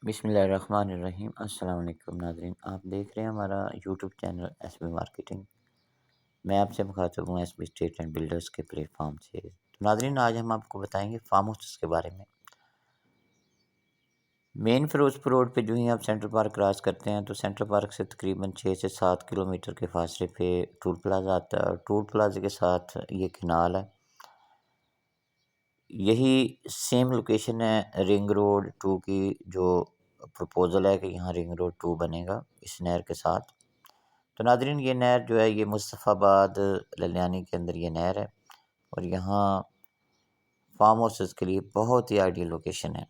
بسم اللہ الرحمن الرحیم۔ السلام علیکم ناظرین، آپ دیکھ رہے ہیں ہمارا YouTube channel S B marketing. میں آپ سے مخاطب ہوں S B state and builders کے پلیٹ فارم سے۔ تو ناظرین، آج ہم آپ کو بتائیں گے فارم ہاؤسز کے بارے میں۔ مین فیروزپور روڈ پہ جو ہی آپ سینٹرل پارک کراس کرتے ہیں تو سینٹرل پارک سے تقریباً 6 سے 7 کلومیٹر کے فاصلے پہ ٹول پلازا آتا ہے، اور ٹول پلازے کے ساتھ یہ کنال ہے۔ یہی سیم لوکیشن ہے رنگ روڈ 2 کی، جو پروپوزل ہے کہ یہاں رنگ روڈ 2 بنے گا اس نہر کے ساتھ۔ تو ناظرین، یہ نہر جو ہے یہ مصطفیٰ آباد للیانی کے اندر یہ نہر ہے، اور یہاں فارم ہاؤسز کے لیے بہت ہی آئیڈیل لوکیشن ہے۔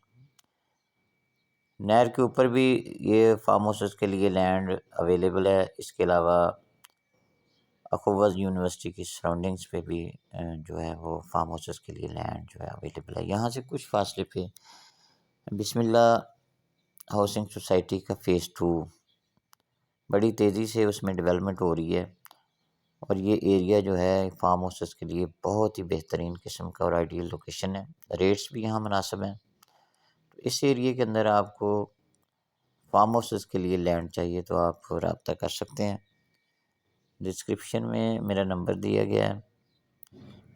نہر کے اوپر بھی یہ فارم ہاؤسز کے لیے لینڈ اویلیبل ہے۔ اس کے علاوہ اخوذ یونیورسٹی کی سراؤنڈنگز پہ بھی جو ہے وہ فارم ہاؤسز کے لیے لینڈ جو ہے اویلیبل ہے۔ یہاں سے کچھ فاصلے پہ بسم اللہ ہاؤسنگ سوسائٹی کا فیز 2 بڑی تیزی سے اس میں ڈیولپمنٹ ہو رہی ہے، اور یہ ایریا جو ہے فارم ہاؤسز کے لیے بہت ہی بہترین قسم کا اور آئیڈیل لوکیشن ہے۔ ریٹس بھی یہاں مناسب ہیں۔ تو اس ایریے کے اندر آپ کو فارم ہاؤسز کے لیے لینڈ چاہیے تو آپ رابطہ کر سکتے ہیں۔ ڈسکرپشن میں میرا نمبر دیا گیا ہے۔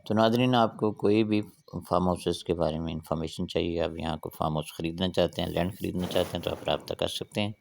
تو ناظرین، آپ کو کوئی بھی فارم ہاؤسز کے بارے میں انفارمیشن چاہیے، آپ یہاں کو فارم ہاؤس خریدنا چاہتے ہیں، لینڈ خریدنا چاہتے ہیں، تو آپ رابطہ کر سکتے ہیں۔